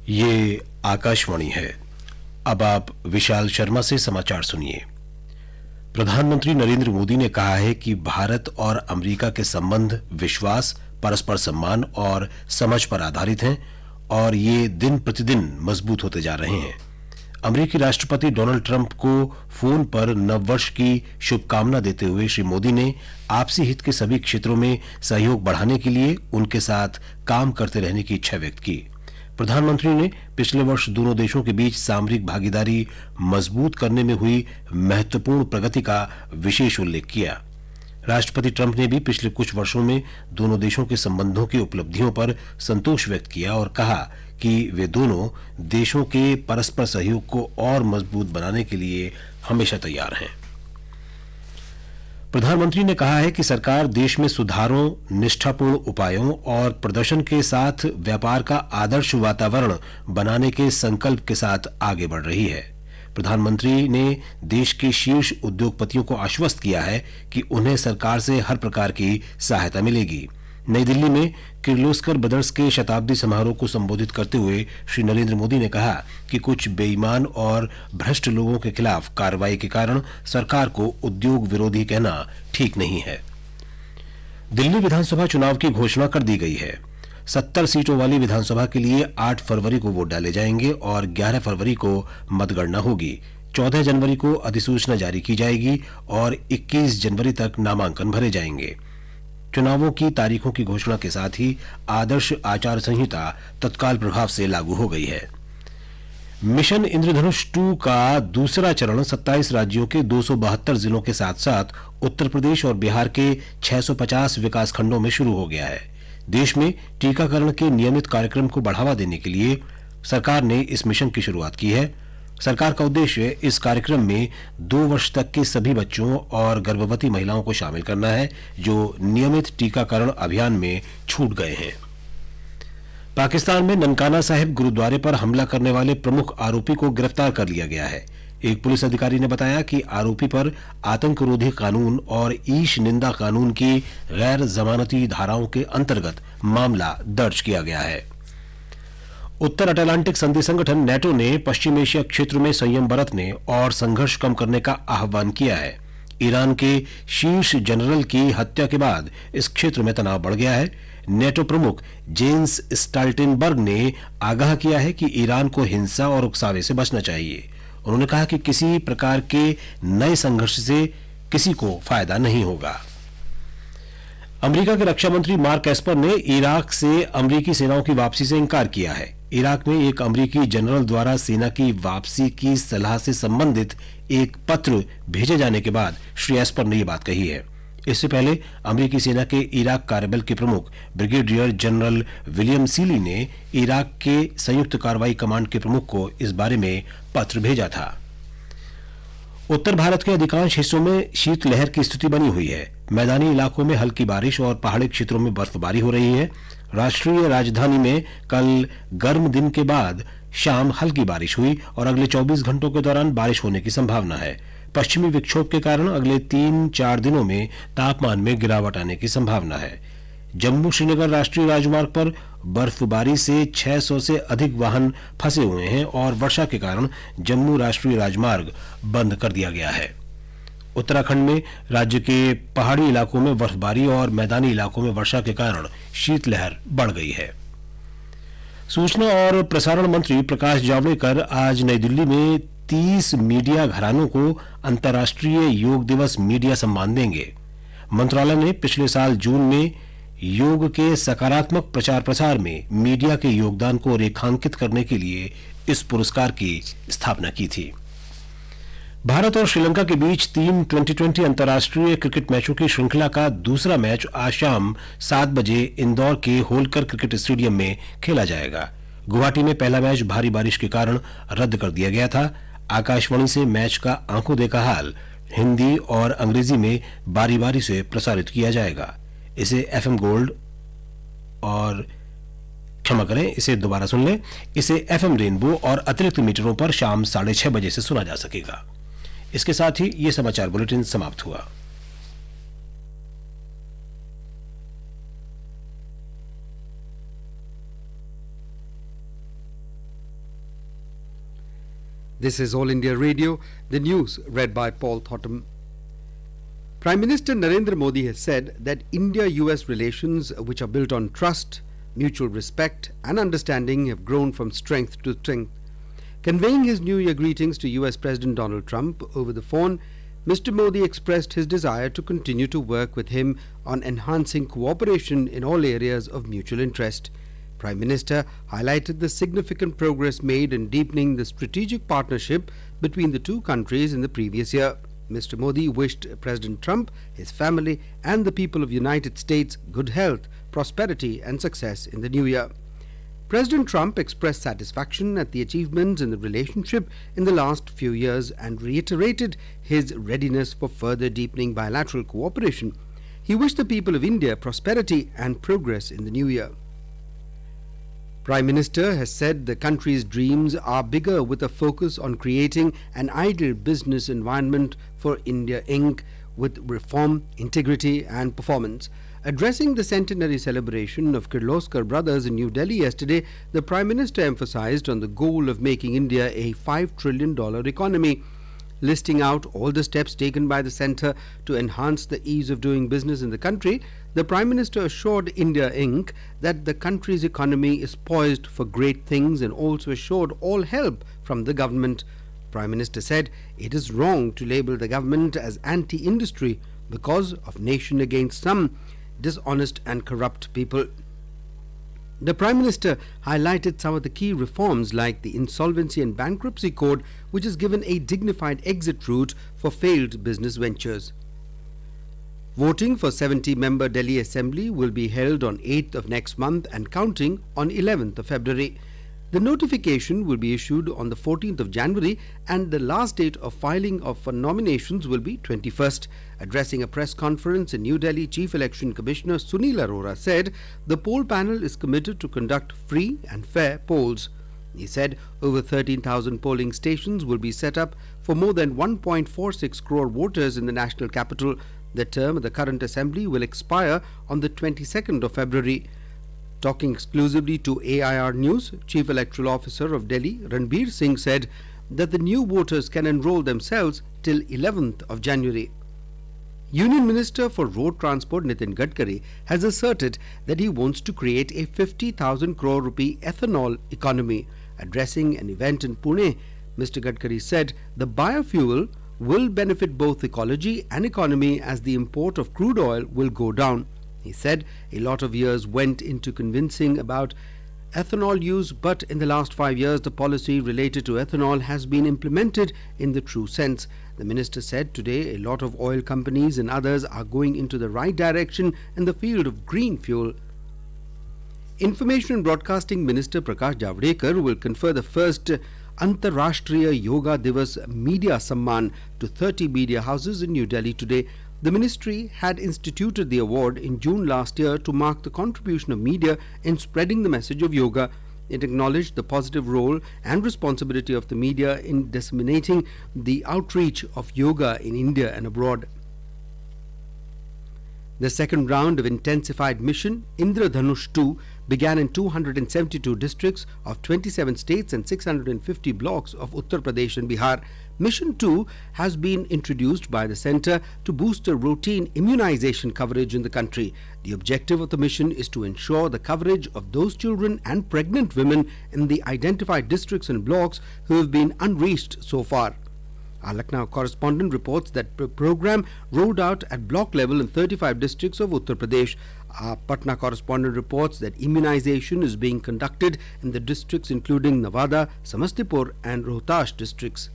ये आकाशवाणी है। अब आप विशाल शर्मा से समाचार सुनिए। प्रधानमंत्री नरेंद्र मोदी ने कहा है कि भारत और अमेरिका के संबंध विश्वास, परस्पर सम्मान और समझ पर आधारित हैं और ये दिन प्रतिदिन मजबूत होते जा रहे हैं। अमेरिकी राष्ट्रपति डोनाल्ड ट्रंप को फोन पर नववर्ष की शुभकामना देते हुए श्री मोदी ने आपसी हित के सभी क्षेत्रों में सहयोग बढ़ाने के लिए उनके साथ काम करते रहने की इच्छा व्यक्त की। प्रधानमंत्री ने पिछले वर्ष दोनों देशों के बीच सामरिक भागीदारी मजबूत करने में हुई महत्वपूर्ण प्रगति का विशेष उल्लेख किया। राष्ट्रपति ट्रंप ने भी पिछले कुछ वर्षों में दोनों देशों के संबंधों की उपलब्धियों पर संतोष व्यक्त किया और कहा कि वे दोनों देशों के परस्पर सहयोग को और मजबूत बनाने के लिए हमेशा तैयार हैं। प्रधानमंत्री ने कहा है कि सरकार देश में सुधारों, निष्ठापूर्ण उपायों और प्रदर्शन के साथ व्यापार का आदर्श वातावरण बनाने के संकल्प के साथ आगे बढ़ रही है। प्रधानमंत्री ने देश के शीर्ष उद्योगपतियों को आश्वस्त किया है कि उन्हें सरकार से हर प्रकार की सहायता मिलेगी। नई दिल्ली में किर्लोस्कर ब्रदर्स के शताब्दी समारोह को संबोधित करते हुए श्री नरेंद्र मोदी ने कहा कि कुछ बेईमान और भ्रष्ट लोगों के खिलाफ कार्रवाई के कारण सरकार को उद्योग विरोधी कहना ठीक नहीं है। दिल्ली विधानसभा चुनाव की घोषणा कर दी गई है। 70 सीटों वाली विधानसभा के लिए 8 फरवरी को वोट डाले जाएंगे और 11 फरवरी को मतगणना होगी। 14 जनवरी को अधिसूचना जारी की जाएगी और 21 जनवरी तक नामांकन भरे जाएंगे। चुनावों की तारीखों की घोषणा के साथ ही आदर्श आचार संहिता तत्काल प्रभाव से लागू हो गई है। मिशन इंद्रधनुष 2 का दूसरा चरण 27 राज्यों के 272 जिलों के साथ साथ उत्तर प्रदेश और बिहार के 650 विकासखंडों में शुरू हो गया है। देश में टीकाकरण के नियमित कार्यक्रम को बढ़ावा देने के लिए सरकार ने इस मिशन की शुरुआत की है। सरकार का उद्देश्य इस कार्यक्रम में 2 वर्ष तक के सभी बच्चों और गर्भवती महिलाओं को शामिल करना है जो नियमित टीकाकरण अभियान में छूट गए हैं। पाकिस्तान में ननकाना साहिब गुरुद्वारे पर हमला करने वाले प्रमुख आरोपी को गिरफ्तार कर लिया गया है। एक पुलिस अधिकारी ने बताया कि आरोपी पर आतंकरोधी कानून और ईश निंदा कानून की गैर जमानती धाराओं के अंतर्गत मामला दर्ज किया गया है। उत्तर अटलांटिक संधि संगठन नेटो ने पश्चिम एशिया क्षेत्र में संयम बरतने और संघर्ष कम करने का आह्वान किया है। ईरान के शीर्ष जनरल की हत्या के बाद इस क्षेत्र में तनाव बढ़ गया है। नेटो प्रमुख जेंस स्टोल्टेनबर्ग ने आगाह किया है कि ईरान को हिंसा और उकसावे से बचना चाहिए। उन्होंने कहा कि किसी प्रकार के नए संघर्ष से किसी को फायदा नहीं होगा। अमेरिका के रक्षा मंत्री मार्क एस्पर ने इराक से अमेरिकी सेनाओं की वापसी से इनकार किया है। इराक में एक अमेरिकी जनरल द्वारा सेना की वापसी की सलाह से संबंधित एक पत्र भेजे जाने के बाद श्री एस्पर ने यह बात कही है। इससे पहले अमेरिकी सेना के इराक कार्यबल के प्रमुख ब्रिगेडियर जनरल विलियम सीली ने इराक के संयुक्त कार्रवाई कमांड के प्रमुख को इस बारे में पत्र भेजा था। उत्तर भारत के अधिकांश हिस्सों में शीतलहर की स्थिति बनी हुई है। मैदानी इलाकों में हल्की बारिश और पहाड़ी क्षेत्रों में बर्फबारी हो रही है। राष्ट्रीय राजधानी में कल गर्म दिन के बाद शाम हल्की बारिश हुई और अगले 24 घंटों के दौरान बारिश होने की संभावना है। पश्चिमी विक्षोभ के कारण अगले 3-4 दिनों में तापमान में गिरावट आने की संभावना है। जम्मू श्रीनगर राष्ट्रीय राजमार्ग पर बर्फबारी से 600 से अधिक वाहन फंसे हुए हैं और वर्षा के कारण जम्मू राष्ट्रीय राजमार्ग बंद कर दिया गया है। उत्तराखंड में राज्य के पहाड़ी इलाकों में बर्फबारी और मैदानी इलाकों में वर्षा के कारण शीतलहर बढ़ गई है। सूचना और प्रसारण मंत्री प्रकाश जावड़ेकर आज नई दिल्ली में 30 मीडिया घरानों को अंतर्राष्ट्रीय योग दिवस मीडिया सम्मान देंगे। मंत्रालय ने पिछले साल जून में योग के सकारात्मक प्रचार प्रसार में मीडिया के योगदान को रेखांकित करने के लिए इस पुरस्कार की स्थापना की थी। भारत और श्रीलंका के बीच 3 2020 अंतर्राष्ट्रीय क्रिकेट मैचों की श्रृंखला का दूसरा मैच आज शाम 7 बजे इंदौर के होलकर क्रिकेट स्टेडियम में खेला जाएगा। गुवाहाटी में पहला मैच भारी बारिश के कारण रद्द कर दिया गया था। आकाशवाणी से मैच का आंखों देखा हाल हिंदी और अंग्रेजी में बारी बारी से प्रसारित किया जाएगा। इसे एफएम गोल्ड और क्षमा करें, इसे दोबारा सुन लें। इसे एफएम रेनबो और अतिरिक्त मीटरों पर शाम 6:30 बजे से सुना जा सकेगा। इसके साथ ही यह समाचार बुलेटिन समाप्त हुआ। This is All India Radio, the news read by Paul Thotham. Prime Minister Narendra Modi has said that India-US relations, which are built on trust, mutual respect and understanding, have grown from strength to strength. Conveying his New Year greetings to US President Donald Trump over the phone, Mr. Modi expressed his desire to continue to work with him on enhancing cooperation in all areas of mutual interest. Prime Minister highlighted the significant progress made in deepening the strategic partnership between the two countries in the previous year. Mr. Modi wished President Trump, his family and the people of the United States good health, prosperity and success in the new year. President Trump expressed satisfaction at the achievements in the relationship in the last few years and reiterated his readiness for further deepening bilateral cooperation. He wished the people of India prosperity and progress in the new year. Prime Minister has said the country's dreams are bigger with a focus on creating an ideal business environment for India Inc. with reform, integrity and performance. Addressing the centenary celebration of Kirloskar Brothers in New Delhi yesterday, the Prime Minister emphasized on the goal of making India a $5 trillion economy. Listing out all the steps taken by the centre to enhance the ease of doing business in the country, the Prime Minister assured India Inc. that the country's economy is poised for great things and also assured all help from the government. Prime Minister said it is wrong to label the government as anti-industry because of nation against some dishonest and corrupt people. The Prime Minister highlighted some of the key reforms like the Insolvency and Bankruptcy Code, which has given a dignified exit route for failed business ventures. Voting for 70-member Delhi Assembly will be held on 8th of next month and counting on 11th of February. The notification will be issued on the 14th of January and the last date of filing for nominations will be 21st. Addressing a press conference in New Delhi, Chief Election Commissioner Sunil Arora said the poll panel is committed to conduct free and fair polls. He said over 13,000 polling stations will be set up for more than 1.46 crore voters in the national capital. The term of the current assembly will expire on the 22nd of February. Talking exclusively to AIR News, Chief Electoral Officer of Delhi, Ranbir Singh, said that the new voters can enroll themselves till 11th of January. Union Minister for Road Transport Nitin Gadkari has asserted that he wants to create a 50,000 crore rupee ethanol economy. Addressing an event in Pune, Mr. Gadkari said the biofuel will benefit both ecology and economy as the import of crude oil will go down. He said a lot of years went into convincing about ethanol use, but in the last 5 years the policy related to ethanol has been implemented in the true sense. The minister said today a lot of oil companies and others are going into the right direction in the field of green fuel. Information and Broadcasting Minister Prakash Javadekar will confer the first Antarashtriya Yoga Divas Media Samman to 30 media houses in New Delhi today. The ministry had instituted the award in June last year to mark the contribution of media in spreading the message of yoga. It acknowledged the positive role and responsibility of the media in disseminating the outreach of yoga in India and abroad. The second round of intensified mission Indradhanush 2 began in 272 districts of 27 states and 650 blocks of Uttar Pradesh and Bihar. Mission 2 has been introduced by the centre to boost the routine immunization coverage in the country. The objective of the mission is to ensure the coverage of those children and pregnant women in the identified districts and blocks who have been unreached so far. Our Lucknow correspondent reports that the program rolled out at block level in 35 districts of Uttar Pradesh. Our Patna correspondent reports that immunization is being conducted in the districts including Nawada, Samastipur and Rohtash districts.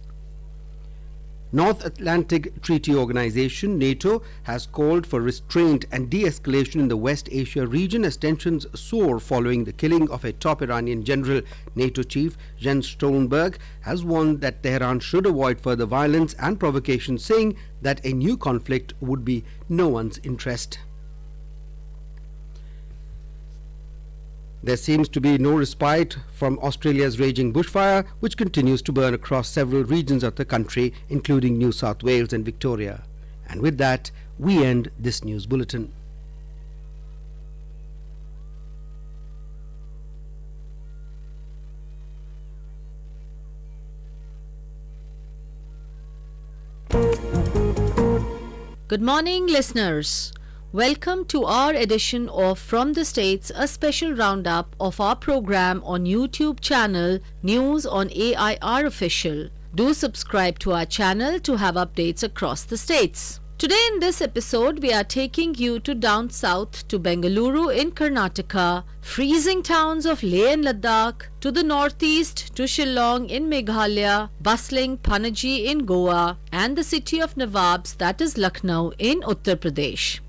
North Atlantic Treaty Organization NATO has called for restraint and de-escalation in the West Asia region as tensions soar following the killing of a top Iranian general. NATO chief Jens Stoltenberg has warned that Tehran should avoid further violence and provocation, saying that a new conflict would be no one's interest. There seems to be no respite from Australia's raging bushfire, which continues to burn across several regions of the country, including New South Wales and Victoria. And with that, we end this news bulletin. Good morning, listeners. Welcome to our edition of From the States, a special roundup of our program on YouTube channel News on AIR Official. Do subscribe to our channel to have updates across the states. Today in this episode, we are taking you to down south to Bengaluru in Karnataka, freezing towns of Leh and Ladakh, to the northeast to Shillong in Meghalaya, bustling Panaji in Goa, and the city of Nawabs, that is Lucknow in Uttar Pradesh.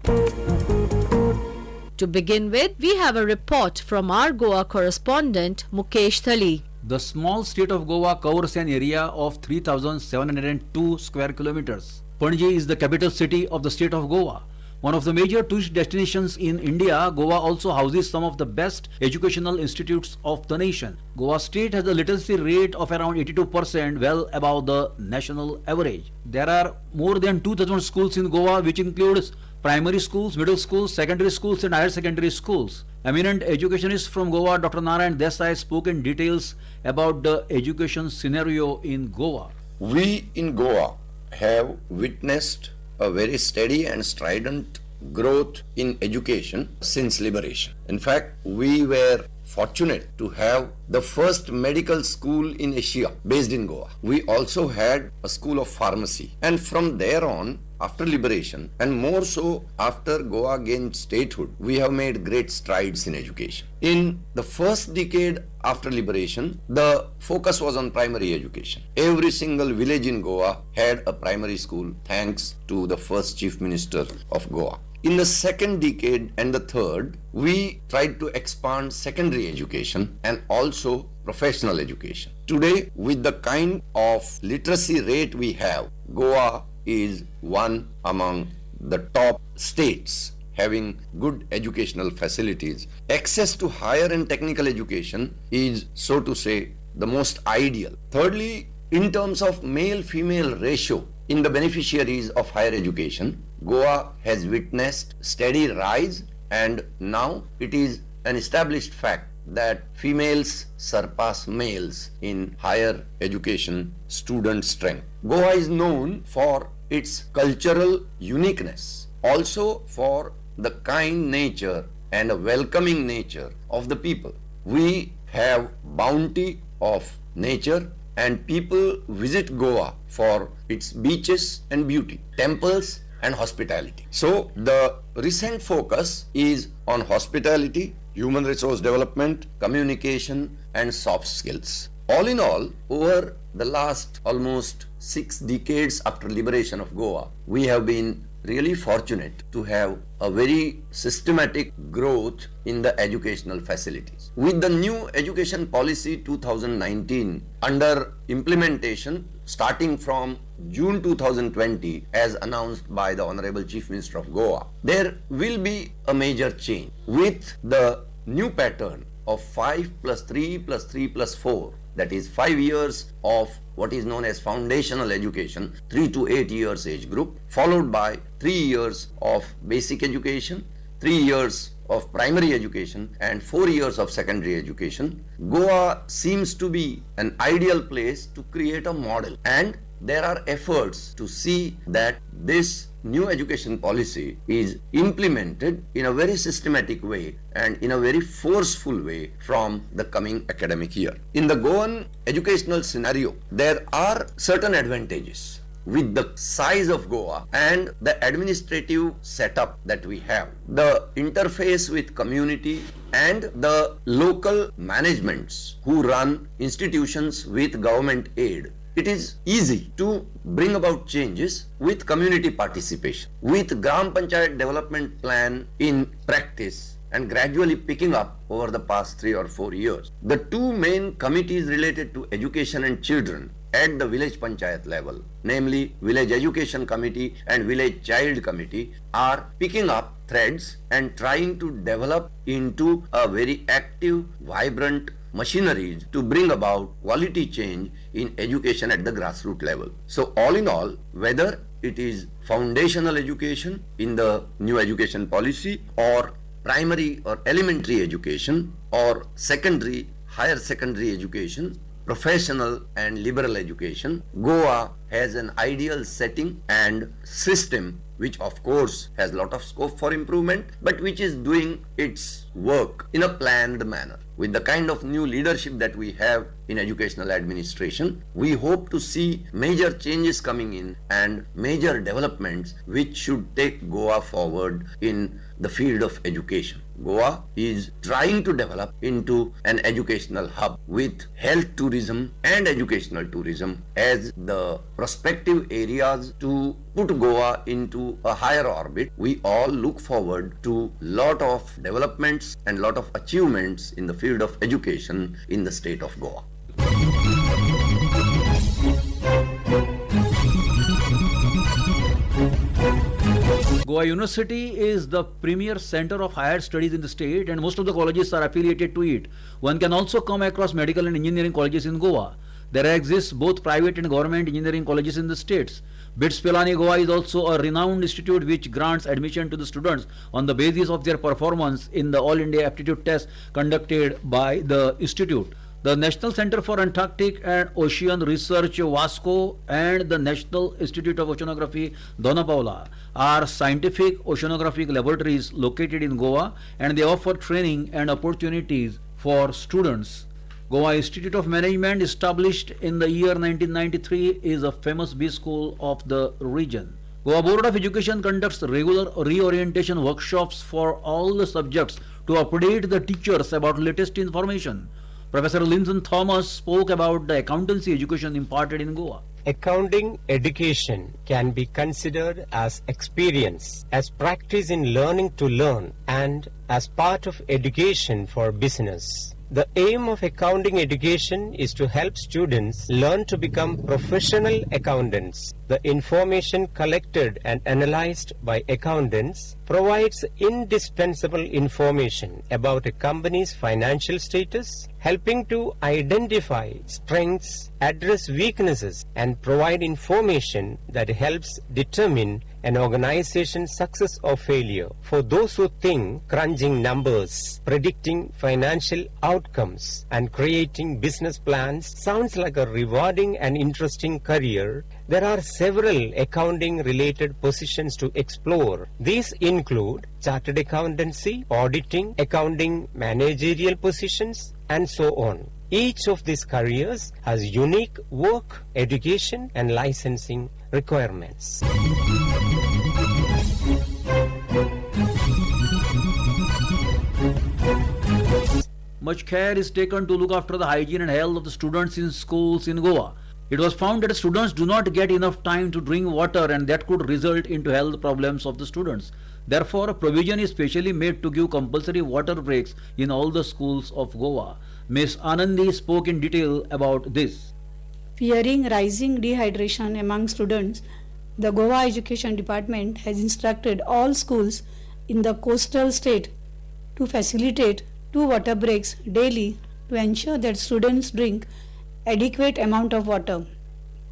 To begin with, we have a report from our Goa correspondent Mukesh Thali. The small state of Goa covers an area of 3,702 square kilometers. Panaji is the capital city of the state of Goa. One of the major tourist destinations in India, Goa also houses some of the best educational institutes of the nation. Goa state has a literacy rate of around 82%, well above the national average. There are more than 2,000 schools in Goa, which includes primary schools, middle schools, secondary schools and higher secondary schools. Eminent educationist from Goa, Dr. Narayan Desai, spoke in details about the education scenario in Goa. We in Goa have witnessed a very steady and strident growth in education since liberation. In fact, we were fortunate to have the first medical school in Asia based in Goa. We also had a school of pharmacy, and from there on, after liberation and more so after Goa gained statehood, we have made great strides in education. In the first decade after liberation, the focus was on primary education. Every single village in Goa had a primary school thanks to the first Chief Minister of Goa. In the second decade and the third, we tried to expand secondary education and also professional education. Today, with the kind of literacy rate we have, Goa is one among the top states having good educational facilities. Access to higher and technical education is, so to say, the most ideal. Thirdly, in terms of male-female ratio in the beneficiaries of higher education, Goa has witnessed steady rise, and now it is an established fact that females surpass males in higher education student strength. Goa is known for its cultural uniqueness, also for the kind nature and a welcoming nature of the people. We have bounty of nature, and people visit Goa for its beaches and beauty, temples and hospitality. So the recent focus is on hospitality, human resource development, communication and soft skills. All in all, over the last almost 6 decades after liberation of Goa, we have been really fortunate to have a very systematic growth in the educational facilities. With the new education policy 2019 under implementation starting from June 2020 as announced by the Honorable Chief Minister of Goa, there will be a major change with the new pattern of 5 plus 3 plus 3 plus 4. That is 5 years of what is known as foundational education, 3 to 8 years age group, followed by 3 years of basic education, 3 years of primary education and 4 years of secondary education. Goa seems to be an ideal place to create a model, and there are efforts to see that this new education policy is implemented in a very systematic way and in a very forceful way from the coming academic year. In the Goan educational scenario, there are certain advantages with the size of Goa and the administrative setup that we have. The interface with community and the local managements who run institutions with government aid, it is easy to bring about changes with community participation. With Gram Panchayat development plan in practice and gradually picking up over the past 3 or 4 years, the two main committees related to education and children at the village panchayat level, namely Village Education Committee and Village Child Committee, are picking up threads and trying to develop into a very active, vibrant machineries to bring about quality change in education at the grassroots level. So all in all, whether it is foundational education in the new education policy or primary or elementary education or secondary, higher secondary education, professional and liberal education, Goa has an ideal setting and system which of course has a lot of scope for improvement, but which is doing its work in a planned manner. With the kind of new leadership that we have in educational administration, we hope to see major changes coming in and major developments which should take Goa forward in the field of education. Goa is trying to develop into an educational hub with health tourism and educational tourism as the prospective areas to put Goa into a higher orbit. We all look forward to lot of developments and lot of achievements in the field of education in the state of Goa. Goa University is the premier center of higher studies in the state and most of the colleges are affiliated to it. One can also come across medical and engineering colleges in Goa. There exists both private and government engineering colleges in the states. BITS Pilani Goa is also a renowned institute which grants admission to the students on the basis of their performance in the All India Aptitude Test conducted by the institute. The National Center for Antarctic and Ocean Research WASCO and the National Institute of Oceanography Dona Paula are scientific oceanographic laboratories located in Goa and they offer training and opportunities for students. Goa Institute of Management, established in the year 1993, is a famous B school of the region. Goa Board of Education conducts regular reorientation workshops for all the subjects to update the teachers about latest information. Professor Linton Thomas spoke about the accountancy education imparted in Goa. Accounting education can be considered as experience, as practice in learning to learn, and as part of education for business. The aim of accounting education is to help students learn to become professional accountants. The information collected and analyzed by accountants provides indispensable information about a company's financial status, helping to identify strengths, address weaknesses, and provide information that helps determine an organization's success or failure. For those who think crunching numbers, predicting financial outcomes, and creating business plans sounds like a rewarding and interesting career, there are several accounting-related positions to explore. These include chartered accountancy, auditing, accounting managerial positions, and so on. Each of these careers has unique work, education, and licensing requirements. Much care is taken to look after the hygiene and health of the students in schools in Goa. It was found that students do not get enough time to drink water and that could result into health problems of the students. Therefore, a provision is specially made to give compulsory water breaks in all the schools of Goa. Ms. Anandi spoke in detail about this. Fearing rising dehydration among students, the Goa Education Department has instructed all schools in the coastal state to facilitate 2 water breaks daily to ensure that students drink adequate amount of water.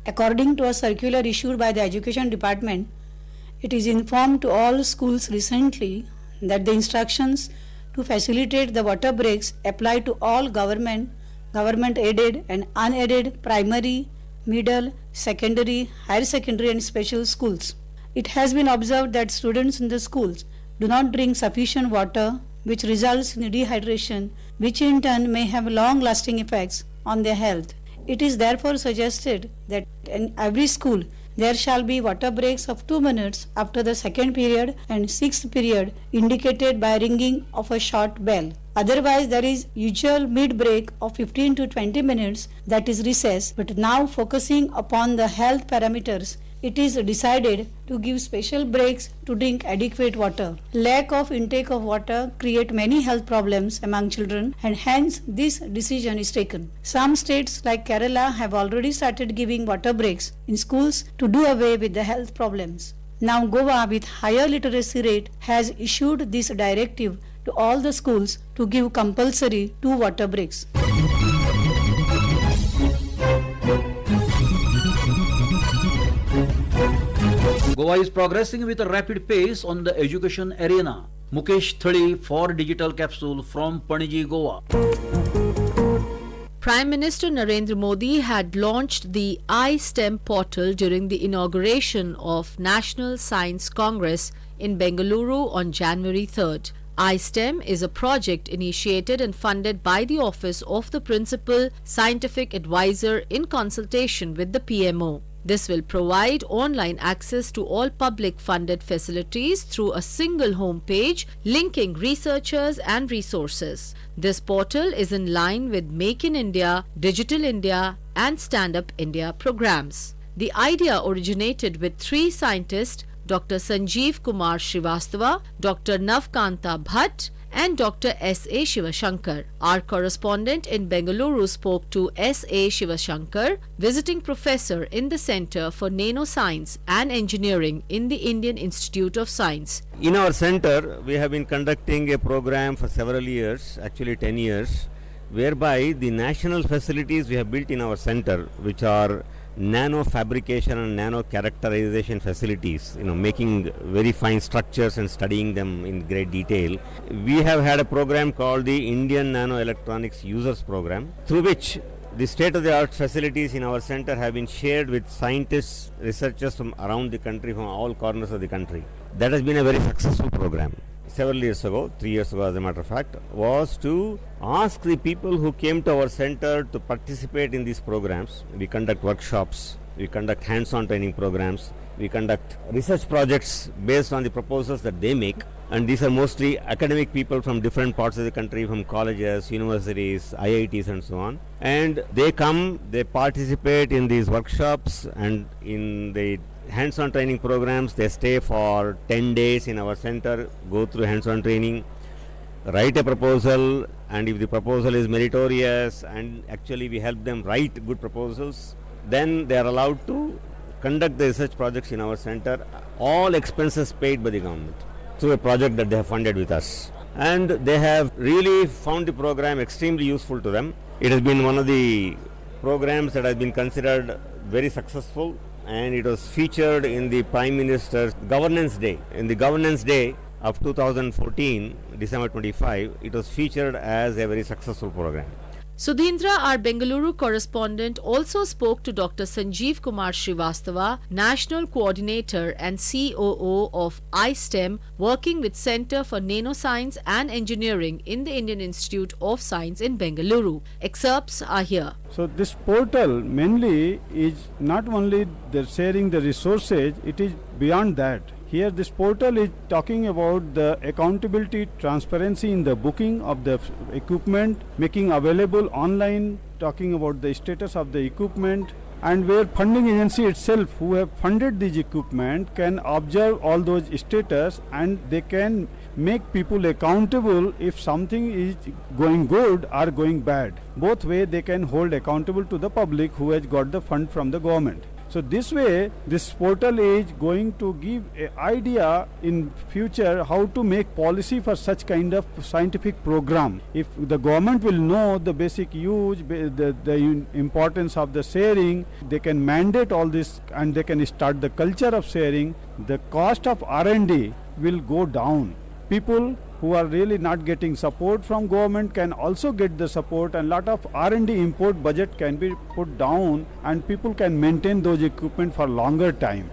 According to a circular issued by the Education Department, it is informed to all schools recently that the instructions to facilitate the water breaks apply to all government aided and unaided primary, middle, secondary, higher secondary and special schools. It has been observed that students in the schools do not drink sufficient water, which results in dehydration, which in turn may have long-lasting effects on their health. It is therefore suggested that in every school there shall be water breaks of 2 minutes after the second period and 6th period indicated by ringing of a short bell. Otherwise, there is usual mid-break of 15 to 20 minutes, that is recess. But now focusing upon the health parameters, it is decided to give special breaks to drink adequate water. Lack of intake of water create many health problems among children and hence this decision is taken. Some states like Kerala have already started giving water breaks in schools to do away with the health problems. Now Goa, with higher literacy rate, has issued this directive to all the schools to give compulsory 2 water breaks. Goa is progressing with a rapid pace on the education arena. Mukesh Thali for Digital Capsule from Paniji, Goa. Prime Minister Narendra Modi had launched the iSTEM portal during the inauguration of National Science Congress in Bengaluru on January 3rd. iSTEM is a project initiated and funded by the Office of the Principal Scientific Advisor in consultation with the PMO. This will provide online access to all public funded facilities through a single homepage linking researchers and resources. This portal is in line with Make in India, Digital India and Stand Up India programs. The idea originated with three scientists, Dr. Sanjeev Kumar Srivastava, Dr. Navkanta Bhatt and Dr. S.A. Shivashankar. Our correspondent in Bengaluru spoke to S.A. Shivashankar, visiting professor in the Center for Nanoscience and Engineering in the Indian Institute of Science. In our center, we have been conducting a program for several years, actually 10 years, whereby the national facilities we have built in our center, which are nano fabrication and nano characterization facilities, making very fine structures and studying them in great detail. We have had a program called the Indian Nano Electronics Users Program, through which the state-of-the-art facilities in our center have been shared with scientists, researchers from around the country, from all corners of the country. That has been a very successful program. Several years ago, 3 years ago as a matter of fact, was to ask the people who came to our center to participate in these programs. We conduct workshops, we conduct hands-on training programs, we conduct research projects based on the proposals that they make, and these are mostly academic people from different parts of the country, from colleges, universities, IITs and so on. And they come, they participate in these workshops and in the hands-on training programs. They stay for 10 days in our center, go through hands-on training, write a proposal, and if the proposal is meritorious and actually we help them write good proposals, then they are allowed to conduct the research projects in our center, all expenses paid by the government through a project that they have funded with us. And they have really found the program extremely useful to them. It has been one of the programs that has been considered very successful, and it was featured in the Prime Minister's Governance Day. In the Governance Day of 2014, December 25, it was featured as a very successful program. Sudhindra, our Bengaluru correspondent, also spoke to Dr. Sanjeev Kumar Srivastava, National Coordinator and COO of iSTEM, working with Center for Nanoscience and Engineering in the Indian Institute of Science in Bengaluru. Excerpts are here. So this portal mainly is not only the sharing the resources, it is beyond that. Here this portal is talking about the accountability, transparency in the booking of the equipment, making available online, talking about the status of the equipment, and where funding agency itself who have funded this equipment can observe all those status, and they can make people accountable if something is going good or going bad. Both way they can hold accountable to the public who has got the fund from the government. So this way, this portal is going to give an idea in future how to make policy for such kind of scientific program. If the government will know the basic use, the importance of the sharing, they can mandate all this and they can start the culture of sharing. The cost of R&D will go down. People who are really not getting support from government can also get the support, and lot of R&D import budget can be put down, and people can maintain those equipment for longer time.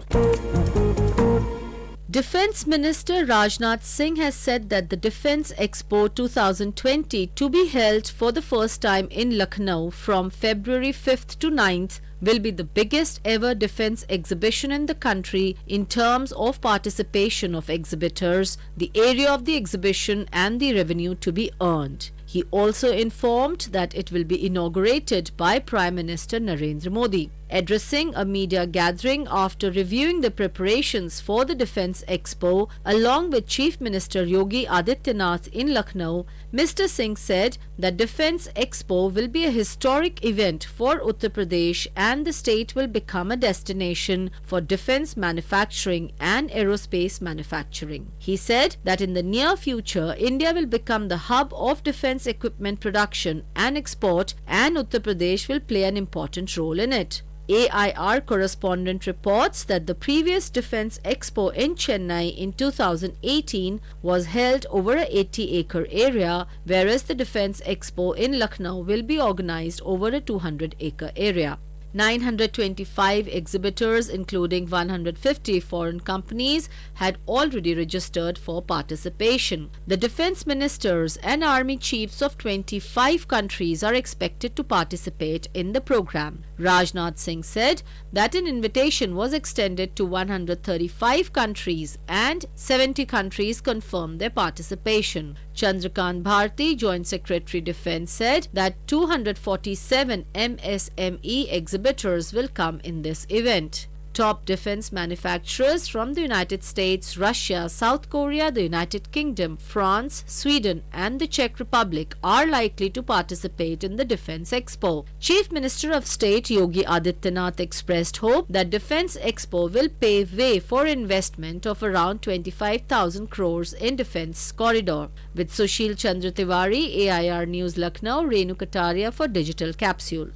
Defence Minister Rajnath Singh has said that the Defence Expo 2020, to be held for the first time in Lucknow from February 5th to 9th, will be the biggest ever defence exhibition in the country in terms of participation of exhibitors, the area of the exhibition and the revenue to be earned. He also informed that it will be inaugurated by Prime Minister Narendra Modi. Addressing a media gathering after reviewing the preparations for the Defence Expo along with Chief Minister Yogi Adityanath in Lucknow, Mr. Singh said that Defence Expo will be a historic event for Uttar Pradesh and the state will become a destination for defence manufacturing and aerospace manufacturing. He said that in the near future, India will become the hub of defence equipment production and export, and Uttar Pradesh will play an important role in it. AIR correspondent reports that the previous Defence Expo in Chennai in 2018 was held over a 80-acre area, whereas the Defence Expo in Lucknow will be organized over a 200-acre area. 925 exhibitors, including 150 foreign companies, had already registered for participation. The defense ministers and army chiefs of 25 countries are expected to participate in the program. Rajnath Singh said that an invitation was extended to 135 countries and 70 countries confirmed their participation. Chandrakant Bharti, Joint Secretary Defense, said that 247 MSME exhibitors will come in this event. Top defense manufacturers from the United States, Russia, South Korea, the United Kingdom, France, Sweden and the Czech Republic are likely to participate in the Defense Expo. Chief Minister of State Yogi Adityanath expressed hope that Defense Expo will pave way for investment of around 25,000 crores in defense corridor. With Sushil Chandra Tiwari, AIR News Lucknow, Renu Kataria for Digital Capsule.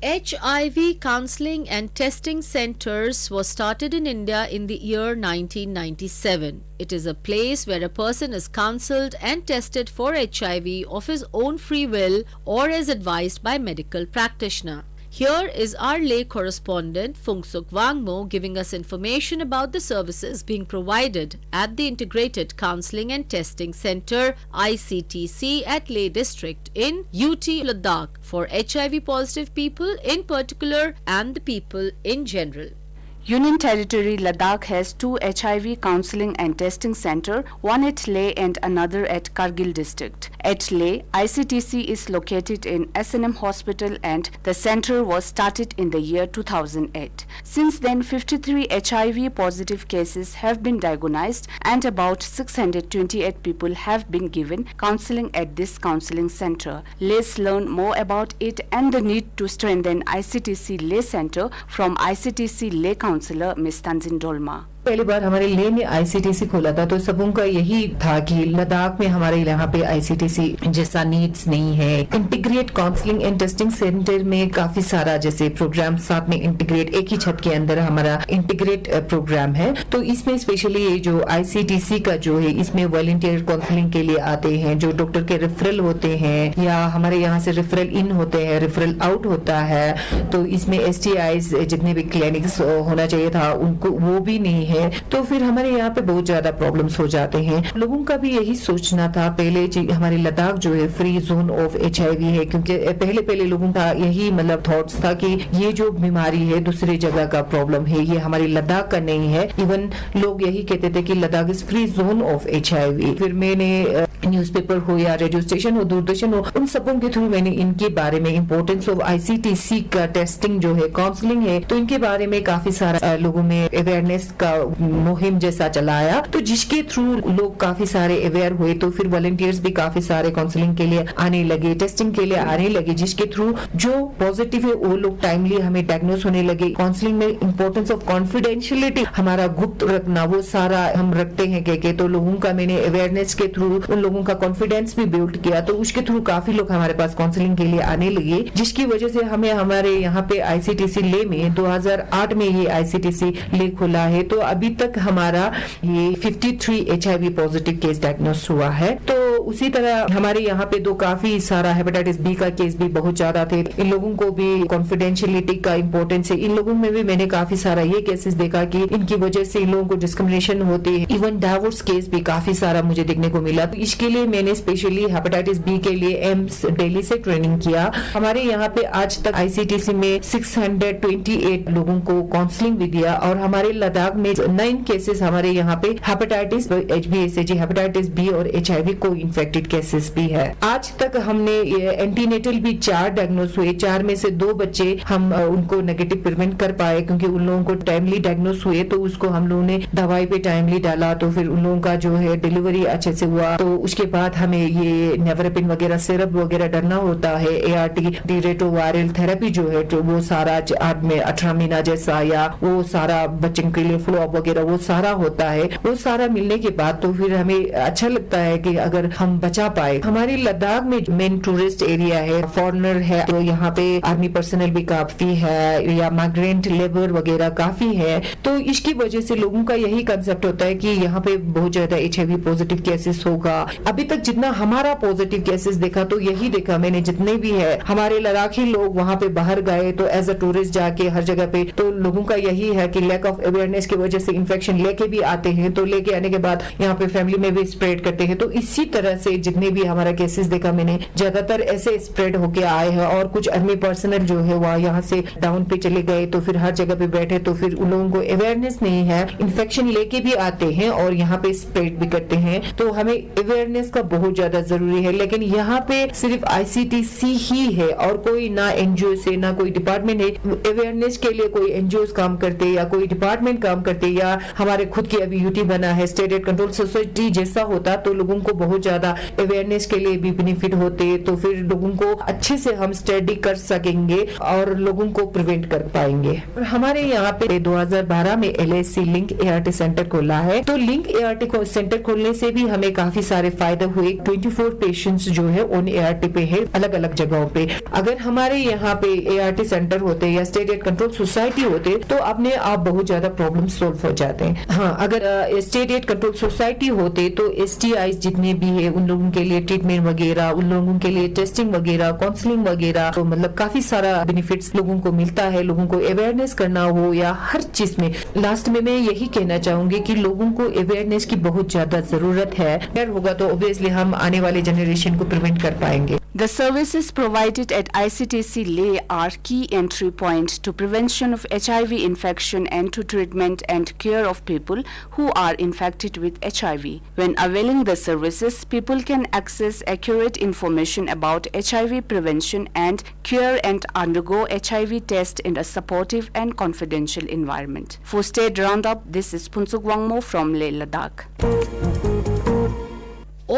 HIV counseling and testing centers was started in India in the year 1997. It is a place where a person is counseled and tested for HIV of his own free will or as advised by medical practitioner. Here is our lay correspondent Phungsuk Wangmo giving us information about the services being provided at the Integrated Counseling and Testing Center ICTC at Leh District in UT Ladakh for HIV positive people in particular and the people in general. Union Territory Ladakh has 2 HIV counseling and testing center, one at Leh and another at Kargil district. At Leh, ICTC is located in S&M Hospital and the center was started in the year 2008. Since then, 53 HIV positive cases have been diagnosed and about 628 people have been given counseling at this counseling center. Let's learn more about it and the need to strengthen ICTC Leh Center from ICTC Leh Counselor Ms. Tanzin Dolma. पहली बार हमारे लेह में ICTC खोला था तो सबों का यही था कि लद्दाख में हमारे यहाँ पे आईसीटीसी जैसा नीड्स नहीं है. Integrate counselling and testing centre में काफी सारा जैसे प्रोग्राम साथ में इंटीग्रेट एक ही छत के अंदर हमारा इंटीग्रेट प्रोग्राम है. तो इसमें स्पेशली ये जो आईसीटीसी का जो है इसमें वॉलंटियर काउंसलिंग के लिए आते हैं जो डॉक्टर के रेफरल होते हैं या हमारे यहाँ से रेफरल इन होते हैं रेफरल आउट होता है. तो इसमें एसटीआईज जितने भी क्लिनिक्स होना चाहिए था उनको वो भी नहीं है. तो फिर हमारे यहाँ पे बहुत ज्यादा प्रॉब्लम्स हो जाते हैं. लोगों का भी यही सोचना था पहले हमारे लद्दाख जो है फ्री जोन ऑफ HIV है क्योंकि पहले लोगों का यही मतलब थॉट्स था कि ये जो बीमारी है दूसरे जगह का प्रॉब्लम है ये हमारे लद्दाख का नहीं है. इवन लोग यही कहते थे कि Ladakh is free zone of HIV. फिर मैंने न्यूज़पेपर हो या रेडियो स्टेशन हो दूरदर्शन हो उन सबों के थ्रू मैंने इनके बारे में इम्पोर्टेंस ऑफ ICTC का टेस्टिंग जो है काउंसलिंग है तो इनके बारे में काफी सारा लोगों में अवेयरनेस का मुहिम जैसा चलाया. तो जिसके थ्रू लोग काफी सारे अवेयर हुए तो फिर वॉलंटियर्स भी काफी सारे काउंसलिंग के लिए आने लगे टेस्टिंग के लिए आने लगे जिसके थ्रू जो पॉजिटिव है वो लोग टाइमली हमें डायग्नोस होने लगे. काउंसलिंग में इम्पोर्टेंस ऑफ कॉन्फिडेंशियलिटी हमारा गुप्त रखना वो सारा हम रखते हैं के तो लोगों का मैंने अवेयरनेस के थ्रू उन लोगों का कॉन्फिडेंस भी बिल्ड किया. तो उसके थ्रू काफी लोग हमारे पास काउंसलिंग के लिए आने लगे जिसकी वजह से हमें हमारे यहाँ पे ICTC ले में 2008 में ये ICTC ले खुला है. तो अभी तक हमारा ये 53 HIV पॉजिटिव केस डायग्नोस हुआ है. तो उसी तरह हमारे यहाँ पे तो काफी सारा हेपेटाइटिस बी का केस भी बहुत ज्यादा थे. इन लोगों को भी कॉन्फिडेंशियलिटी का इंपॉर्टेंस है. इन लोगों में भी मैंने काफी सारा ये केसेस देखा कि इनकी वजह से इन लोगों को डिस्क्रिमिनेशन होती है. इवन डाइवोर्स केस भी काफी सारा मुझे देखने को मिला. तो इसके लिए मैंने स्पेशली हेपेटाइटिस बी के लिए एम्स दिल्ली से ट्रेनिंग किया. हमारे यहाँ पे आज तक ICTC में 628 लोगों को काउंसलिंग भी दिया और हमारे लद्दाख में 9 केसेस हमारे यहाँ पे हेपेटाइटिस HBsAg हेपेटाइटिस बी और HIV को इन्फेक्टेड केसेस भी है. आज तक हमने एंटीनेटल भी 4 डायग्नोस हुए. 4 में से 2 बच्चे हम उनको नेगेटिव प्रिवेंट कर पाए क्योंकि उन लोगों को टाइमली डायग्नोस हुए तो उसको हम लोगों ने दवाई पे टाइमली डाला तो फिर उन लोगों का जो है डिलीवरी अच्छे से हुआ. तो उसके बाद हमें ये नेवरपिन वगैरह सिरप वगैरह डरना होता है. ART रेट्रोवायरल थेरेपी जो है तो वो सारा 8 में 18 महीना जैसा या वो सारा बच्चों के लिए फ्लो अप वगैरह वो सारा होता है. वो सारा मिलने के बाद तो फिर हमें अच्छा लगता है कि अगर हम बचा पाए। हमारे लद्दाख में मेन टूरिस्ट एरिया है, फॉरेनर है, तो यहाँ पे आर्मी पर्सनल भी काफी है या माइग्रेंट लेबर वगैरह काफी है। तो इसकी वजह से लोगों का यही कंसेप्ट होता है कि यहाँ पे बहुत ज्यादा HIV पॉजिटिव केसेस होगा। अभी तक जितना हमारा पॉजिटिव केसेस देखा तो यही देखा मैंने, जितने भी है हमारे लद्दाखी लोग वहाँ पे बाहर गए तो एज अ टूरिस्ट जाके हर जगह पे, तो लोगों का यही है कि लैक ऑफ अवेयरनेस की वजह से इन्फेक्शन लेके भी आते हैं, तो लेके आने के बाद यहाँ पे फैमिली में भी स्प्रेड करते हैं। तो इसी तरह से जितने भी हमारा केसेस देखा मैंने, ज्यादातर ऐसे स्प्रेड होके आए हैं। और कुछ आर्मी पर्सनल जो है वहाँ यहाँ से डाउन पे चले गए तो फिर हर जगह पे बैठे, तो फिर उन लोगों को अवेयरनेस नहीं है, इन्फेक्शन लेके भी आते हैं और यहाँ पे स्प्रेड भी करते हैं। तो हमें अवेयरनेस का बहुत ज्यादा जरूरी है। लेकिन यहाँ पे सिर्फ ICTC ही है और कोई ना NGO से ना कोई डिपार्टमेंट है। अवेयरनेस के लिए कोई NGOs काम करते या कोई डिपार्टमेंट काम करते या हमारे खुद की अभी UT बना है स्टेट एड कंट्रोल सोसाइटी जैसा होता तो लोगों को बहुत ज्यादा अवेयरनेस के लिए भी बेनिफिट होते, तो फिर लोगों को अच्छे से हम स्टडी कर सकेंगे और लोगों को प्रिवेंट कर पाएंगे। और हमारे यहाँ पे 2012 में LIC लिंक ART सेंटर खोला है। तो लिंक ART को सेंटर खोलने से भी हमें काफी सारे फायदे हुए। 24 पेशेंट्स जो है उन ART पे है अलग अलग जगहों पे। अगर हमारे यहाँ पे ART सेंटर होते या स्टेट एड कंट्रोल सोसाइटी होते तो अपने आप बहुत ज्यादा प्रॉब्लम सोल्व हो जाते हैं। हाँ, अगर स्टेट एड कंट्रोल सोसाइटी होते तो STIs जितने भी है उन लोगों के लिए ट्रीटमेंट वगैरह, उन लोगों के लिए टेस्टिंग वगैरह, काउंसलिंग वगैरह, तो मतलब काफी सारा बेनिफिट्स लोगों को मिलता है। लोगों को अवेयरनेस करना हो या हर चीज में, लास्ट में मैं यही कहना चाहूंगी कि लोगों को अवेयरनेस की बहुत ज्यादा जरूरत है। अगर होगा तो ऑब्वियसली हम आने वाले जनरेशन को प्रिवेंट कर पाएंगे। The services provided at ICTC Leh are key entry point to prevention of HIV infection and to treatment and care of people who are infected with HIV. When availing the services, people can access accurate information about HIV prevention and cure and undergo HIV test in a supportive and confidential environment. For State Roundup, this is Punsuk Wangmo from Leh, Ladakh.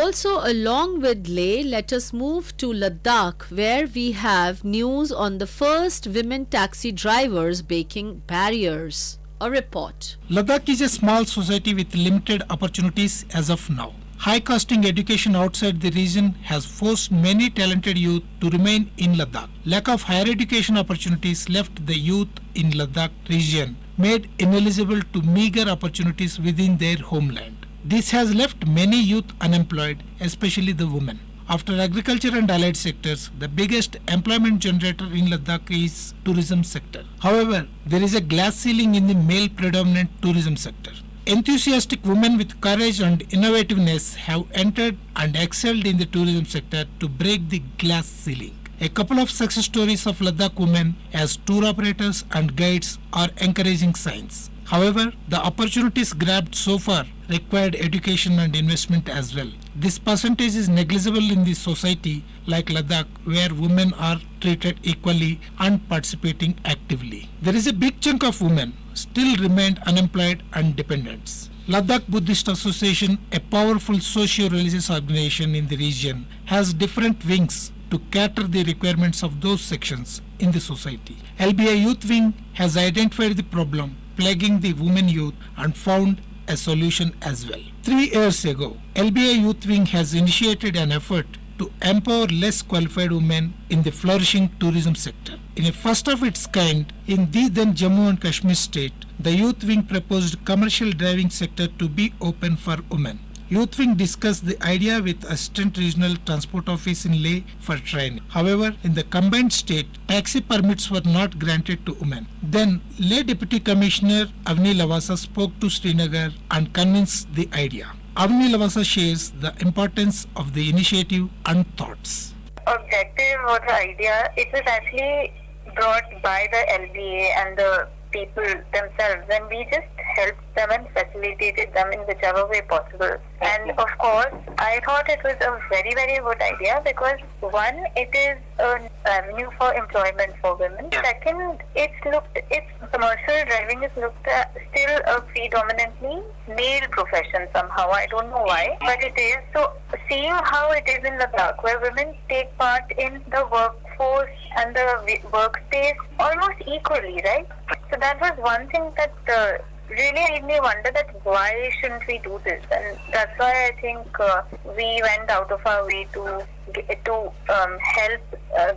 Also, along with Leh, let us move to Ladakh, where we have news on the first women taxi drivers breaking barriers. A report. Ladakh is a small society with limited opportunities as of now. High-costing education outside the region has forced many talented youth to remain in Ladakh. Lack of higher education opportunities left the youth in Ladakh region made ineligible to meager opportunities within their homeland. This has left many youth unemployed, especially the women. After agriculture and allied sectors, the biggest employment generator in Ladakh is tourism sector. However, there is a glass ceiling in the male-predominant tourism sector. Enthusiastic women with courage and innovativeness have entered and excelled in the tourism sector to break the glass ceiling. A couple of success stories of Ladakh women as tour operators and guides are encouraging signs. However, the opportunities grabbed so far required education and investment as well. This percentage is negligible in the society like Ladakh, where women are treated equally and participating actively. There is a big chunk of women still remain unemployed and dependents. Ladakh Buddhist Association, a powerful socio-religious organization in the region, has different wings to cater the requirements of those sections in the society. LBI Youth Wing has identified the problem plaguing the women youth and found a solution as well. 3 years ago, LBI Youth Wing has initiated an effort to empower less qualified women in the flourishing tourism sector. In a first of its kind in the then Jammu and Kashmir state, the Youth Wing proposed commercial driving sector to be open for women. Youth Wing discussed the idea with Assistant Regional Transport Office in Leh for training. However, in the combined state, taxi permits were not granted to women. Then, Leh Deputy Commissioner Avni Lavasa spoke to Srinagar and convinced the idea. Avni Lavasa shares the importance of the initiative and thoughts. Objective or the idea, it was actually brought by the LBA and the people themselves, and we just helped them and facilitated them in whichever way possible. And of course, I thought it was a very, very good idea because one, it is an avenue for employment for women. Second, it's commercial driving is looked at still a predominantly male profession somehow. I don't know why, but it is. So seeing how it is in Ladakh, where women take part in the workforce and the workspace almost equally, right? So that was one thing that really made me wonder that why shouldn't we do this? And that's why I think we went out of our way to help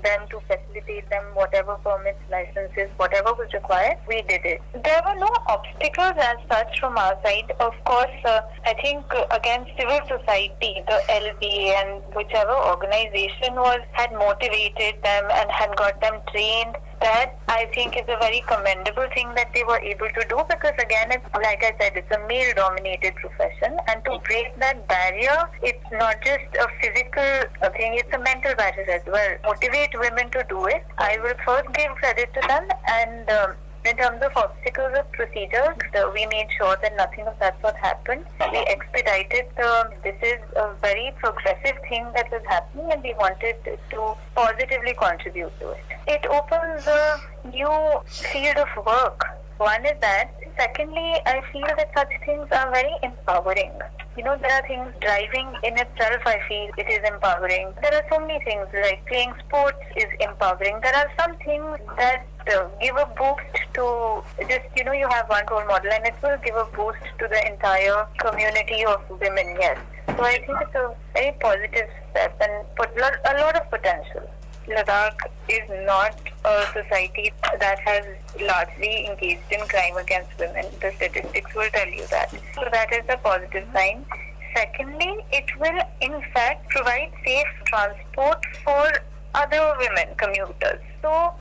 them, to facilitate them, whatever permits, licenses, whatever was required, we did it. There were no obstacles as such from our side. Of course, I think again, civil society, the LBA and whichever organization had motivated them and had got them trained. That I think is a very commendable thing that they were able to do, because again, it's like I said, it's a male-dominated profession, and to break that barrier, it's not just a physical thing, it's a mental barrier as well. Motivate women to do it. I will first give credit to them, and in terms of obstacles of procedures, we made sure that nothing of that sort happened. We expedited this is a very progressive thing that was happening, and we wanted to positively contribute to it. It opens a new field of work. One is that. Secondly, I feel that such things are very empowering. There are things, driving in itself, I feel it is empowering. There are so many things, like playing sports is empowering. There are some things that give a boost to just, you have one role model and it will give a boost to the entire community of women, yes. So I think it's a very positive step and a lot of potential. Ladakh is not a society that has largely engaged in crime against women. The statistics will tell you that. So that is a positive sign. Secondly, it will in fact provide safe transport for other women commuters. So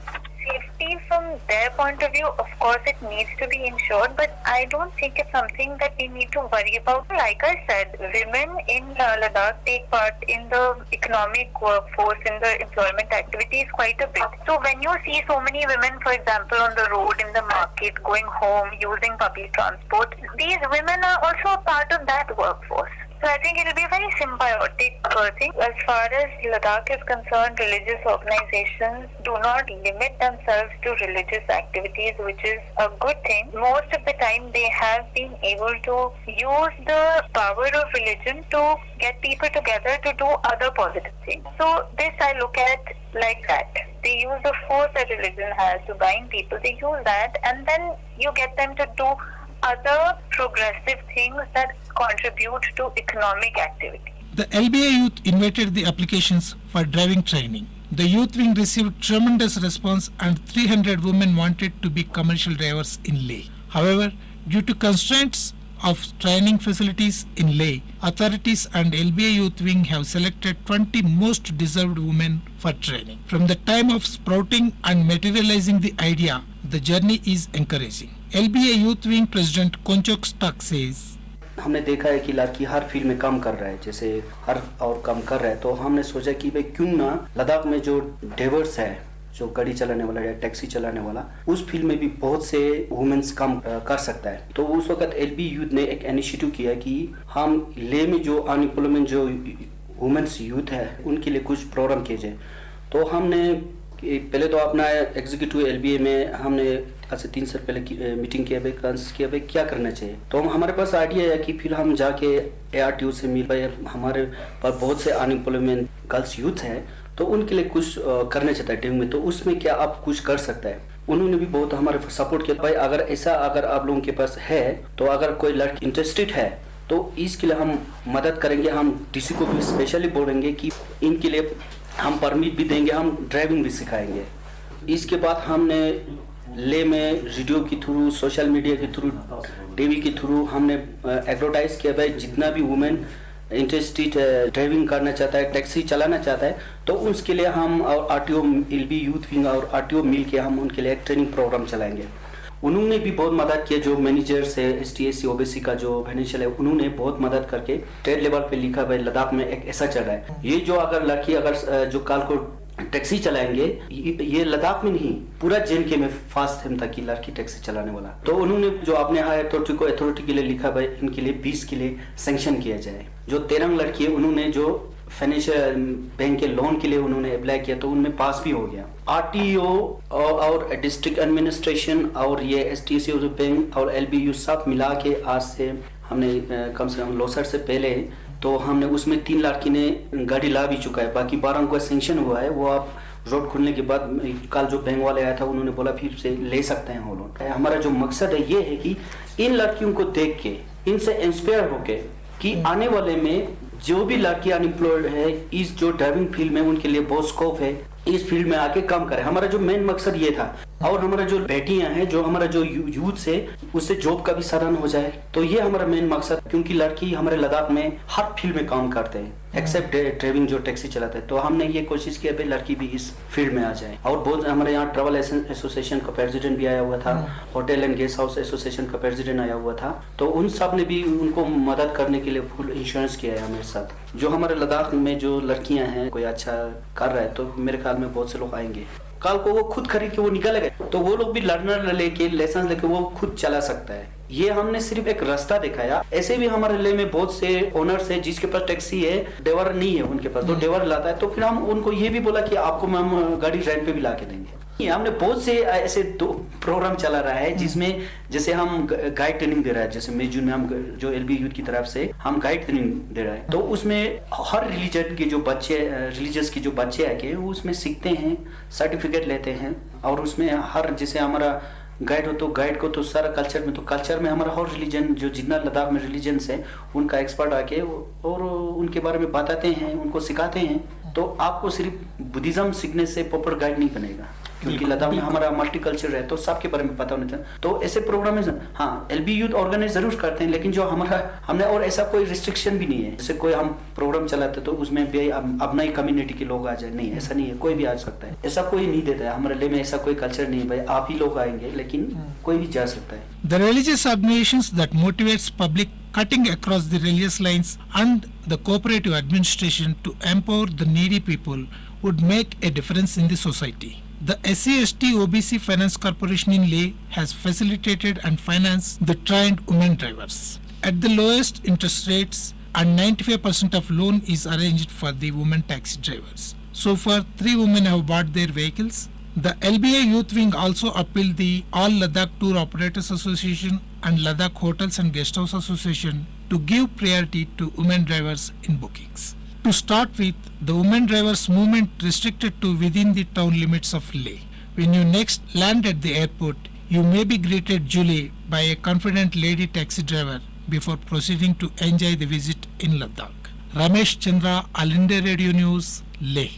safety from their point of view, of course it needs to be ensured, but I don't think it's something that we need to worry about. Like I said, women in Ladakh take part in the economic workforce, in the employment activities quite a bit. So when you see so many women, for example, on the road, in the market, going home, using public transport, these women are also a part of that workforce. So I think it will be a very symbiotic thing. As far as Ladakh is concerned, religious organizations do not limit themselves to religious activities, which is a good thing. Most of the time they have been able to use the power of religion to get people together to do other positive things. So this I look at like that. They use the force that religion has to bind people. They use that, and then you get them to do other progressive things that contribute to economic activity. The LBA youth invited the applications for driving training. The youth wing received tremendous response and 300 women wanted to be commercial drivers in Leh. However, due to constraints of training facilities in Leh, authorities and LBA youth wing have selected 20 most deserved women for training. From the time of sprouting and materializing the idea, the journey is encouraging. LBA Youth Wing President Konchok Stuck says, हमने देखा है कि लड़की हर field में काम कर रहा है, जैसे हर और काम कर रहा है, तो हमने सोचा कि भाई क्यों ना लद्दाख में जो ड्राइवर्स है, जो गाड़ी चलाने वाला है, टैक्सी चलाने वाला, उस फील्ड में भी बहुत से वुमेन्स काम कर सकता है। तो उस वक्त एलबी यूथ ने एक इनिशिएटिव किया कि हम लेह में जो अनएम्प्लॉयमेंट जो वुमेन्स यूथ है उनके लिए कुछ प्रोग्राम किए जाए। तो हमने पहले तो अपना एग्जीक्यूटिव एलबीए में हमने आज से 3 साल पहले मीटिंग किया, भाई क्या करना चाहिए। तो हमारे पास आइडिया है कि फिर हम जाके एआरटीओ से मिल पाए, हमारे पास बहुत से अनएम्प्लॉयमेंट गर्ल्स यूथ हैं, तो उनके लिए कुछ करना चाहता है टीम में, तो उसमें क्या आप कुछ कर सकता है। उन्होंने भी बहुत हमारे सपोर्ट किया, भाई अगर आप लोगों के पास है, तो अगर कोई लड़की इंटरेस्टेड है तो इसके लिए हम मदद करेंगे। हम डीसी को भी स्पेशली बोलेंगे कि इनके लिए हम परमिट भी देंगे, हम ड्राइविंग भी सिखाएंगे। इसके बाद हमने ले में रेडियो के थ्रू, सोशल मीडिया के थ्रू, टीवी के थ्रू हमने एडवर्टाइज किया, भाई जितना भी वुमेन इंटरेस्टेड ड्राइविंग करना चाहता है, टैक्सी चलाना चाहता है, तो उसके लिए हम और आरटीओ एलबी यूथ विंग और आरटीओ मिल के हम उनके लिए एक ट्रेनिंग प्रोग्राम चलाएंगे। उन्होंने भी बहुत मदद किया, जो मैनेजर्स है एसटीएससी ओबीसी का जो फाइनेंशियल है, उन्होंने बहुत मदद करके स्टेट लेवल पे लिखा, भाई लद्दाख में एक ऐसा चल रहा है, ये जो अगर लड़की जो कल को टैक्सी चलाएंगे, ये लद्दाख में नहीं पूरा जेएनके में फास्ट है कि लड़की टैक्सी चलाने वाला। तो उन्होंने जो अपने हाई अथॉरिटी के लिए लिखा, भाई इनके लिए 20 के लिए सैंक्शन किया जाए। जो 13 लड़की है उन्होंने जो फाइनेंशियल बैंक के लोन के लिए उन्होंने अप्लाई किया, तो उनमें पास भी हो गया। आरटीओ और डिस्ट्रिक्ट एडमिनिस्ट्रेशन और ये एसटीसी बैंक और एलबीयू सब मिला के आज से हमने कम से कम लोसर से पहले तो हमने उसमें 3 लड़की ने गाड़ी ला भी चुका है, बाकी 12 को सैंक्शन हुआ है, वो आप रोड खुलने के बाद कल जो बैंक वाले आया था उन्होंने बोला फिर से ले सकते हैं वो लोन। हमारा जो मकसद है ये है कि इन लड़कियों को देख के इनसे इंस्पायर होके कि आने वाले में जो भी लड़की अनएम्प्लॉयड है इस जो ड्राइविंग फील्ड में उनके लिए बहुत स्कोप है, इस फील्ड में आके काम करें। हमारा जो मेन मकसद ये था। और हमारा जो बेटियां हैं, जो हमारा जो यूथ है, उससे जॉब का भी साधन हो जाए, तो ये हमारा मेन मकसद। क्योंकि लड़की हमारे लद्दाख में हर फील्ड में काम करते हैं एक्सेप्ट ड्राइविंग, जो टैक्सी चलाते हैं। तो हमने ये कोशिश किया भाई लड़की भी इस फील्ड में आ जाए। और बहुत हमारे यहाँ ट्रैवल एसोसिएशन का प्रेसिडेंट भी आया हुआ था, hotel and guest house association का प्रेसिडेंट आया हुआ था, तो उन सब ने भी उनको मदद करने के लिए फुल इंश्योरेंस किया है हमारे साथ। जो हमारे लद्दाख में जो लड़कियां हैं कोई अच्छा कर रहा है तो मेरे ख्याल में बहुत से लोग आएंगे। कल को वो खुद खरीद के वो निकलेगा तो वो लोग भी लर्नर लेके लाइसेंस लेके वो खुद चला सकता है। ये हमने सिर्फ एक रास्ता दिखाया। ऐसे भी हमारे जिले में बहुत से ओनर्स है जिसके पास टैक्सी है, ड्राइवर नहीं है उनके पास, तो ड्राइवर लाता है, तो फिर हम उनको ये भी बोला कि आपको हम गाड़ी रेंट पे भी ला के देंगे। हमने बहुत से ऐसे दो प्रोग्राम चला रहा है जिसमें जैसे हम गाइड ट्रेनिंग दे रहा है, जैसे मई जून में हम जो एलबी यूथ की तरफ से हम गाइड ट्रेनिंग दे रहा है। तो उसमें हर रिलीजन के जो बच्चे, रिलीजियस के जो बच्चे आके वो उसमें सीखते हैं, सर्टिफिकेट लेते हैं। और उसमें हर जैसे हमारा गाइड हो तो गाइड को तो सारा कल्चर में, तो कल्चर में हमारा हर रिलीजन जो जितना लद्दाख में रिलीजन्स है उनका एक्सपर्ट आके और उनके बारे में बताते हैं, उनको सिखाते हैं। तो आपको सिर्फ बुद्धिज्म सीखने से प्रॉपर गाइड नहीं बनेगा, क्योंकि लद्दाख में हमारा मल्टी कल्चर है तो सबके बारे में पता होना चाहिए। तो ऐसे प्रोग्राम है, हाँ एलबी यूथ ऑर्गेनाइज जरूर करते हैं, लेकिन जो हमारा हमने और ऐसा कोई रिस्ट्रिक्शन भी नहीं है। जैसे कोई हम प्रोग्राम चलाते तो उसमें भी अपना ही कम्युनिटी के लोग आ जाए, नहीं ऐसा नहीं है, कोई भी आ सकता है, ऐसा कोई नहीं देता है। हमारे लिए में ऐसा कोई कल्चर नहीं है भाई आप ही लोग आएंगे, लेकिन कोई भी जा सकता है। The religious organizations that motivates public cutting across the religious lines and the cooperative administration to empower the needy people would make a difference in the society. The SC/ST OBC Finance Corporation in Leh has facilitated and financed the trained women drivers at the lowest interest rates, and 95% of loan is arranged for the women taxi drivers. So far, 3 women have bought their vehicles. The LBA Youth Wing also appealed the All Ladakh Tour Operators Association and Ladakh Hotels and Guest House Association to give priority to women drivers in bookings. To start with, the women drivers movement restricted to within the town limits of Leh. When you next land at the airport, you may be greeted duly by a confident lady taxi driver before proceeding to enjoy the visit in Ladakh. Ramesh Chandra, All India Radio News, Leh.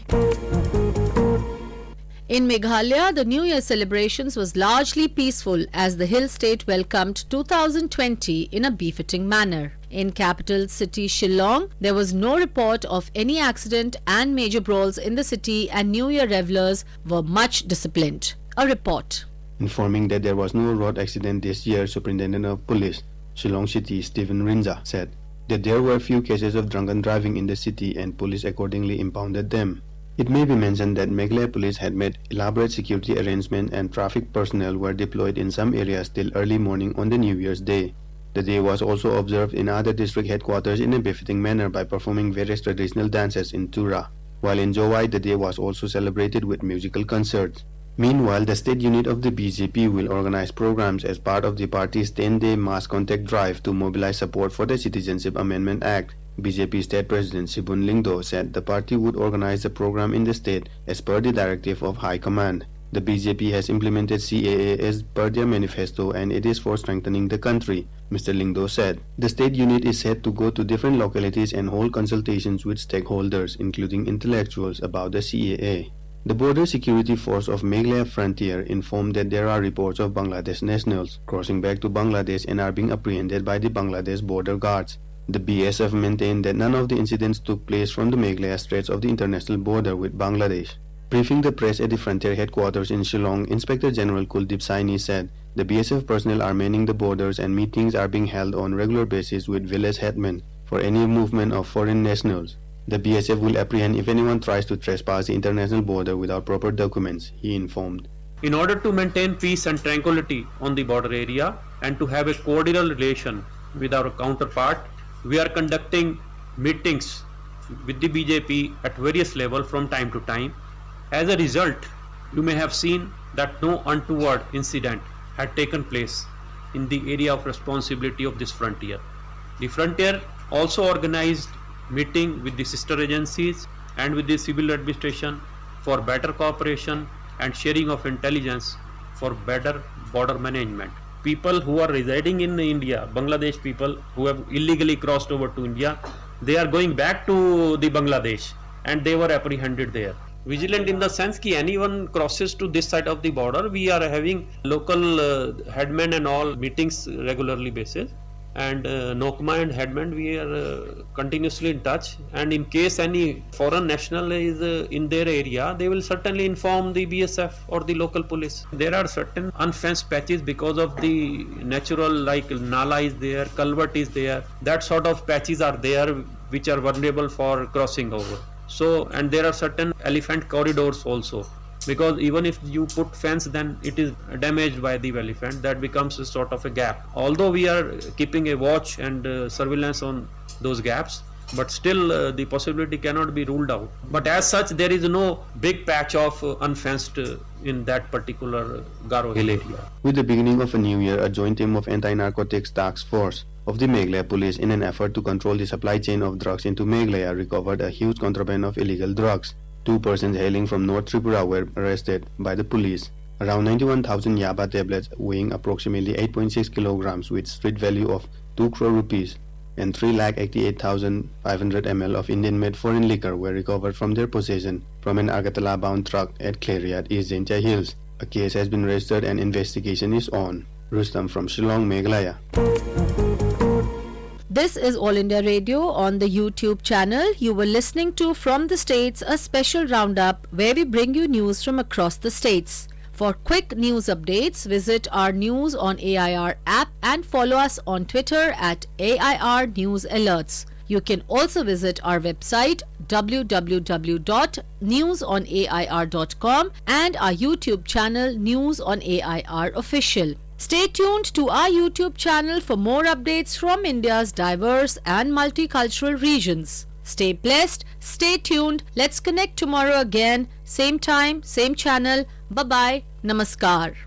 In Meghalaya, the New Year celebrations was largely peaceful as the hill state welcomed 2020 in a befitting manner. In capital city Shillong, there was no report of any accident and major brawls in the city, and New Year revelers were much disciplined. A report. Informing that there was no road accident this year, Superintendent of Police, Shillong City, Stephen Rinza, said that there were few cases of drunken driving in the city and police accordingly impounded them. It may be mentioned that Meghalaya police had made elaborate security arrangements and traffic personnel were deployed in some areas till early morning on the New Year's Day. The day was also observed in other district headquarters in a befitting manner by performing various traditional dances in Tura, while in Jowai the day was also celebrated with musical concerts. Meanwhile, the state unit of the BJP will organize programs as part of the party's 10-day mass contact drive to mobilize support for the Citizenship Amendment Act. BJP State President Sibun Lingdo said the party would organize the program in the state as per the directive of High Command. The BJP has implemented CAA as per their manifesto and it is for strengthening the country, Mr. Lingdo said. The state unit is set to go to different localities and hold consultations with stakeholders, including intellectuals, about the CAA. The Border Security Force of Meghalaya Frontier informed that there are reports of Bangladesh nationals crossing back to Bangladesh and are being apprehended by the Bangladesh border guards. The BSF maintained that none of the incidents took place from the Meghalaya Straits of the international border with Bangladesh. Briefing the press at the frontier headquarters in Shillong, Inspector General Kuldeep Saini said the BSF personnel are manning the borders and meetings are being held on regular basis with village headmen for any movement of foreign nationals. The BSF will apprehend if anyone tries to trespass the international border without proper documents, he informed. In order to maintain peace and tranquility on the border area and to have a cordial relation with our counterpart, we are conducting meetings with the BJP at various levels from time to time. As a result, you may have seen that no untoward incident had taken place in the area of responsibility of this frontier. The frontier also organized meeting with the sister agencies and with the civil administration for better cooperation and sharing of intelligence for better border management. People who are residing in India, Bangladesh people who have illegally crossed over to India, they are going back to the Bangladesh and they were apprehended there. Vigilant in the sense that anyone crosses to this side of the border, we are having local headmen and all meetings regularly basis, and Nokma and headmen, we are continuously in touch, and in case any foreign national is in their area, they will certainly inform the BSF or the local police. There are certain unfenced patches because of the natural, like Nala is there, culvert is there, that sort of patches are there which are vulnerable for crossing over. So, and there are certain elephant corridors also, because even if you put fence, then it is damaged by the elephant, that becomes a sort of a gap. Although we are keeping a watch and surveillance on those gaps, but still the possibility cannot be ruled out. But as such, there is no big patch of unfenced in that particular Garo Hill area. With the beginning of a new year, a joint team of anti-narcotics task force of the Meghalaya police, in an effort to control the supply chain of drugs into Meghalaya, recovered a huge contraband of illegal drugs. 2 persons hailing from North Tripura were arrested by the police. Around 91,000 Yaba tablets weighing approximately 8.6 kilograms with street value of 2 crore rupees and 3,88,500 ml of Indian-made foreign liquor were recovered from their possession from an Agartala-bound truck at Cleriat, East Zencha Hills. A case has been registered and investigation is on. Rustam from Shillong, Meghalaya. This is All India Radio on the YouTube channel. You were listening to From the States, a special roundup where we bring you news from across the states. For quick news updates, visit our News on AIR app and follow us on Twitter at AIR News Alerts. You can also visit our website www.newsonair.com and our YouTube channel News on AIR Official. Stay tuned to our YouTube channel for more updates from India's diverse and multicultural regions. Stay blessed, stay tuned. Let's connect tomorrow again. Same time, same channel. Bye-bye. Namaskar.